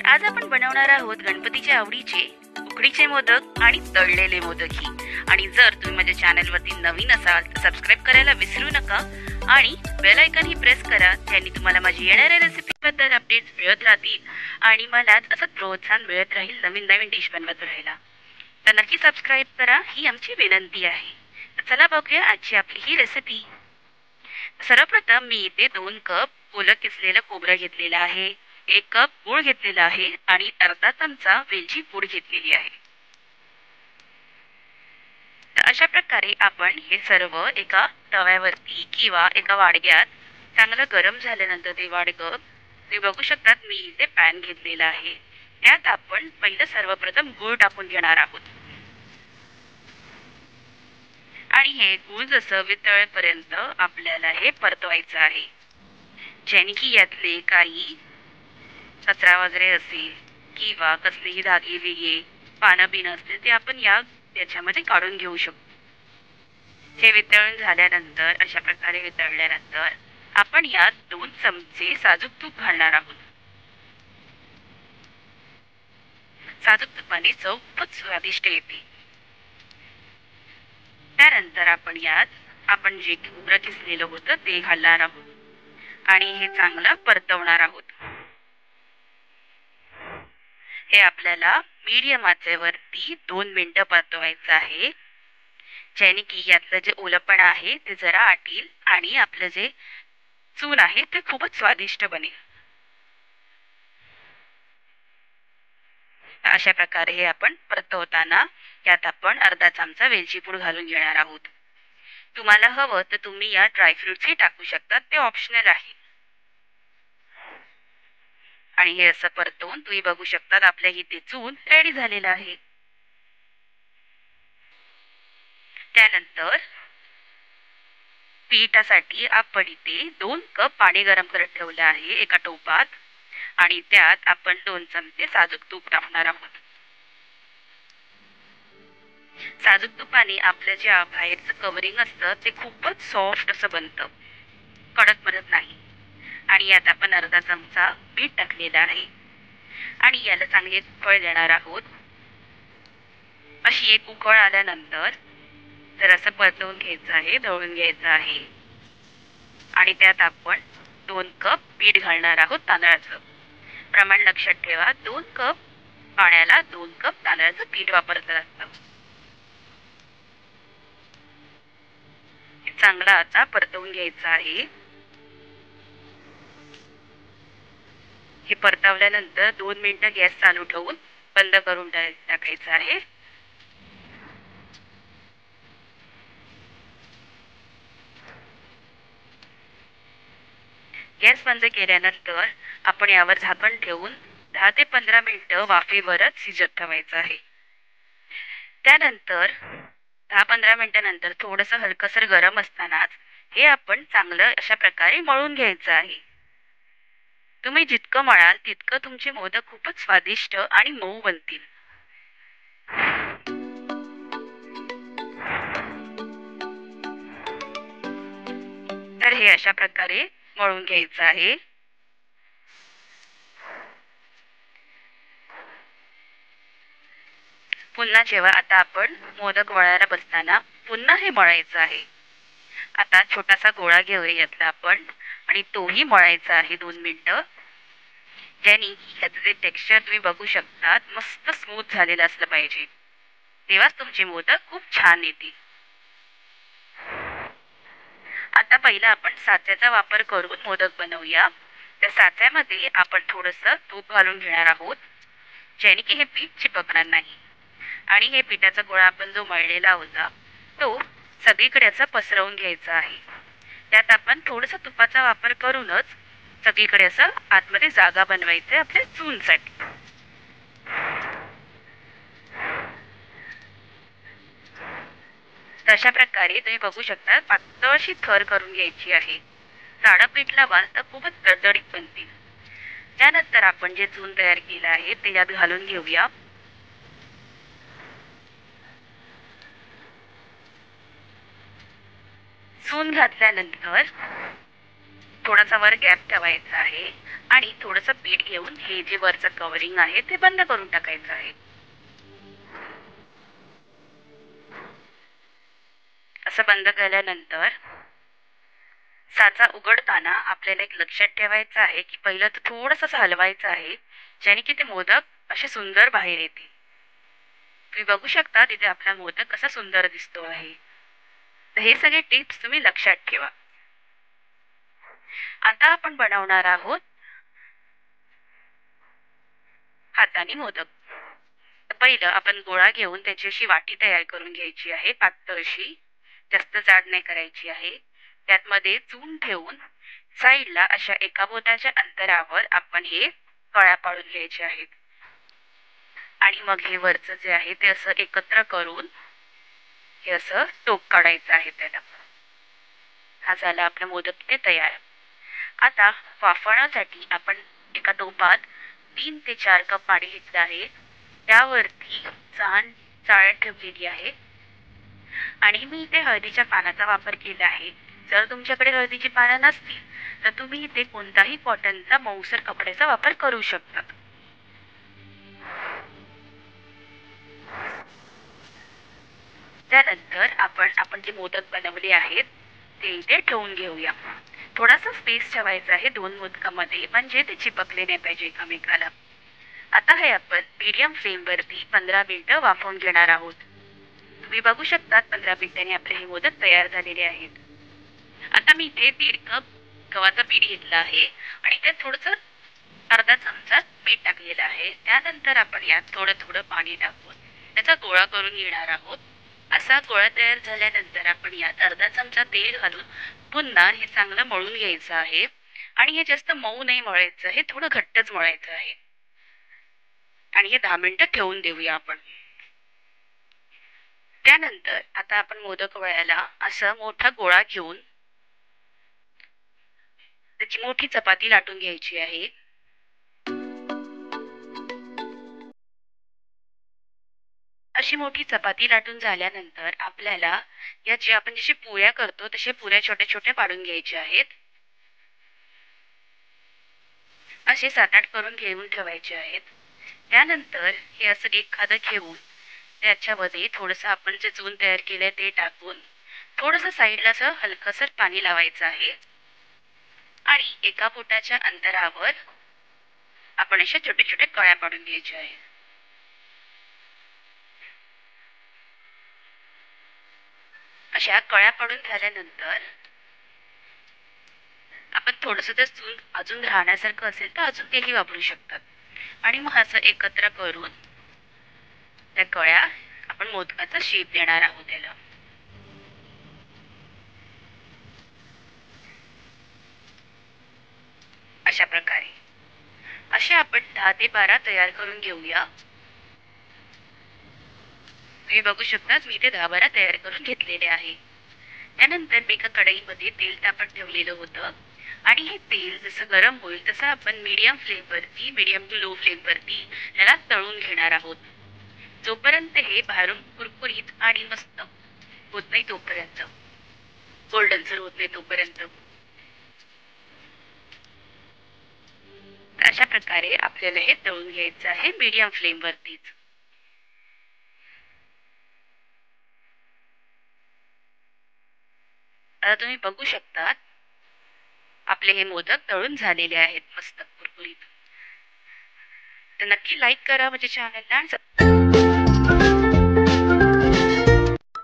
आज आपण बनवणार आहोत गणपतीच्या आवडीचे उकडीचे मोदक आणि तळलेले मोदकही. आणि जर तुम्ही माझ्या चॅनलवरती नवीन असाल तर सबस्क्राईब करायला विसरू नका आणि बेल आयकॉन ही प्रेस करा, ज्याने तुम्हाला माझी येणाऱ्या रेसिपीबद्दल अपडेट्स मिळत राहतील आणि मला असं प्रोत्साहन मिळत राहील नवीन नवीन डिश बनवत राहायला. तर नक्की सबस्क्राईब करा, ही आमची विनंती आहे. तर चला बघूया आजची आपली ही रेसिपी. सर्वप्रथम मी इथे 2 कप ओलं किसलेलं खोबरं घेतलेलं आहे, 1 कप गूळ घेतलेला आहे आणि अर्धा चमचा वेलची पूड घेतलेली आहे. तर अशा प्रकारे आपण हे सर्व एका तव्यावरती किंवा एका वाडग्यात चांगलं गरम झाल्यानंतर ते वाडगं तुम्ही बघू शकतात मी इथे पॅन घेतलेला आहे. त्यात आपण पहिलं सर्वप्रथम गूळ टाकून घेणार आहोत आणि हे गूळ जसं वितळेपर्यंत आपल्याला हे परतवायचं आहे, जेणे की यातले काही कचरा वगैरे असेल किंवा कसलेही धागे विगे पानं बिनं असतील ते आपण याच्यामध्ये काढून घेऊ शकतो. हे वितळून झाल्यानंतर अशा प्रकारे वितळल्यानंतर आपण यात 2 चमचे साजूक तूप घालणार आहोत. साजूक तुपाने चव खूपच स्वादिष्ट येते. त्यानंतर आपण जे खोबरं किसलेलं होतं ते घालणार आहोत आणि हे चांगलं परतवणार आहोत. हे आपल्याला मीडियम आचेवरती 2 मिनिटं परतवायचं आहे, ज्याने की यातलं जे ओलपण आहे ते जरा आटेल आणि आपलं जे चून आहे ते खूपच स्वादिष्ट बनेल. अशा प्रकारे हे आपण परतवताना यात आपण अर्धा चमचा वेलची पूड घालून घेणार आहोत. तुम्हाला हवं तर तुम्ही यात ड्रायफ्रुट्सही टाकू शकता, ते ऑप्शनल आहे. आणि हे असं परतवून तुम्ही बघू शकतात आपल्या इथे चून रेडी झालेलं आहे. त्यानंतर पिठासाठी आपण इथे 2 कप पाणी गरम करत ठेवले आहे एका टोपात आणि त्यात आपण 2 चमचे साजूक तूप टाकणार आहोत. साजूक तुपाने आपलं जे बाहेरचं कवरिंग असतं ते खूपच सॉफ्ट असं बनतं, कडक बनत नाही. आणि यात आपण अर्धा चमचा मीठ टाकलेला आहे आणि याला चांगली एक उकळ देणार आहोत. अशी एक उकळ आल्यानंतर जरासं परतवून घ्यायचं आहे, ढवळून घ्यायचं आहे आणि त्यात आपण 2 कप पीठ घालणार आहोत. तांदळाचं प्रमाण लक्षात ठेवा, 2 कप पाण्याला 2 कप तांदळाचं पीठ वापरलं जातं. चांगला आता परतवून घ्यायचं आहे. हे परतवल्यानंतर 2 मिनिटं गॅस चालू ठेवून बंद करून टाकायचं आहे. गॅस बंद केल्यानंतर आपण यावर झाकण ठेवून 10 ते 15 मिनिटं वाफेवरच शिजत ठेवायचं आहे. त्यानंतर 10-15 मिनिटांनंतर थोडंसं हलकसर गरम असतानाच हे आपण चांगलं अशा प्रकारे मळून घ्यायचं आहे. तुम्ही जितकं मळाल तितकं तुमचे मोदक खूपच स्वादिष्ट आणि मऊ बनतील. तर हे अशा प्रकारे मळून घ्यायचं आहे. पुन्हा जेव्हा आता आपण मोदक वळायला बसताना पुन्हा हे मळायचं आहे. आता छोटासा गोळा घेऊया यातला आपण आणि तोही मळायचा आहे 2 मिनिटं, ज्याने याचं जे टेक्स्चर तुम्ही बघू शकतात मस्त स्मूथ झालेलं असलं पाहिजे, तेव्हाच तुमचे मोदक खूप छान येतील. आता पहिला आपण साच्याचा वापर करून मोदक बनवूया. त्या साच्यामध्ये आपण थोडंसं तूप घालून घेणार आहोत, ज्याने की हे पीठ चिपकणार नाही आणि हे पिठाचा गोळा आपण जो मळलेला होता तो सगळीकडे असा पसरवून घ्यायचा आहे. त्यात आपण थोडंसं तुपाचा वापर करूनच सगळीकडे असं आतमध्ये जागा बनवायचं आहे आपल्या चूनसाठी. तशा प्रकारे तुम्ही बघू शकता पातळशी थर करून घ्यायची आहे. जाडं पीठ लावाल तर खूपच दडदडीत बनतील. त्यानंतर आपण जे चून तयार केलं आहे ते यात घालून घेऊया. चून घातल्यानंतर थोडासा वर गॅप ठेवायचा आहे आणि थोडंसं पीठ घेऊन हे जे वरचं कव्हरिंग आहे ते बंद करून टाकायचं आहे. असं बंद केल्यानंतर साचा उघडताना आपल्याला एक लक्षात ठेवायचं आहे की पहिलं तर थोडंसं हलवायचं आहे, ज्याने की ते मोदक असे सुंदर बाहेर येतील. तुम्ही बघू शकता तिथे आपला मोदक कसा सुंदर दिसतो आहे. तर हे सगळे टिप्स तुम्ही लक्षात ठेवा. आता आपण बनवणार आहोत हाताने मोदक. पहिलं आपण गोळा घेऊन त्याची अशी वाटी तयार करून घ्यायची आहे, पातळ अशी, जास्त जाड नाही करायची आहे. त्यात मध्ये चून ठेवून साईडला अशा एका बोटाच्या अंतरावर आपण हे कळ्या पाडून घ्यायचे आहेत. आणि मग हे वरचं जे आहे ते असं एकत्र करून हे असं टोप काढायचं आहे त्याला. हा झाला आपला मोदक ते तयार. आता वाफवण्यासाठी आपण एका टोपात 3 ते 4 कप पाणी घेतलं आहे. त्यावरती चाळण ठेवलेली आहे आणि मी इथे हळदीच्या पानाचा वापर केला आहे. जर तुमच्याकडे हळदीची पानं नसतील तर तुम्ही इथे कोणताही कॉटनचा मऊसर कपड्याचा वापर करू शकता. त्यानंतर आपण जे मोदक बनवले आहेत ते इथे ठेवून घेऊया. थोडासा स्पेस ठेवायचा आहे दोन मोदकामध्ये, म्हणजे ते चिपकले नाही पाहिजे एकमेकाला. आता हे आपण मीडियम फ्लेम वरती 15 मिनिटं वाफवून घेणार आहोत. तुम्ही बघू शकता 15 मिनिटांनी आपले हे मोदक तयार झालेले आहेत. आता मी इथे 1.5 कप गव्हाचं पीठ घेतलं आहे आणि त्यात थोडंसं अर्धा चमचा मीठ टाकलेलं आहे. त्यानंतर आपण यात थोडं थोडं पाणी टाकून त्याचा गोळा करून घेणार आहोत. असा गोळा तयार झाल्यानंतर आपण यात अर्धा चमचा तेल घालून पुन्हा हे चांगलं मळून घ्यायचं आहे. आणि हे जास्त मऊ नाही मळायचं, हे थोडं घट्टच मळायचं आहे. आणि हे 10 मिनिटं ठेवून देऊया आपण. त्यानंतर आता आपण मोदक वळ्याला असा मोठा गोळा घेऊन त्याची मोठी चपाती लाटून घ्यायची आहे. अशी मोठी चपाती लाटून झाल्यानंतर आपल्याला याची आपण जशी पुऱ्या करतो तसे पुऱ्या छोट्या छोट्या पाडून घ्यायच्या आहेत. असे 7-8 करून घेऊन ठेवायचे आहेत. त्यानंतर हे असं एखादं घेऊन त्याच्यामध्ये थोडंसं आपण जे चून तयार केलंय ते टाकून थोडंसं साईडला असं हलकसर पाणी लावायचं आहे. आणि एका बोटाच्या अंतरावर आपण अशा छोटे छोटे कळ्या पाडून घ्यायच्या आहेत. अशा कळ्या पाडून झाल्यानंतर आपण थोडंसं जर चून अजून राहण्यासारखं असेल तर अजून तेही वापरू शकतात. आणि मग असं एकत्र करून त्या कळ्या आपण मोदकाचा शेप देणार आहोत त्याला. अशा प्रकारे असे आपण 10 ते 12 तयार करून घेऊया. तुम्ही बघू शकता मी ते 10-12 तयार करून घेतलेले आहे. त्यानंतर मी एका कढईमध्ये तेल तापत ठेवलेलं होतं आणि हे तेल जसं गरम होईल तसं आपण मीडियम टू लो फ्लेम वरती याला तळून घेणार आहोत. जोपर्यंत हे बाहेरून कुरकुरीत आणि मस्त होत नाही तोपर्यंत, गोल्डनसर होत नाही तोपर्यंत. अशा प्रकारे आपल्याला हे तळून घ्यायचं आहे मीडियम फ्लेम वरतीच. आता तुम्ही बघू शकता आपले हे मोदक तळून झालेले आहेत मस्त कुरकुरीत. तर नक्की लाईक करा माझ्या चॅनलला.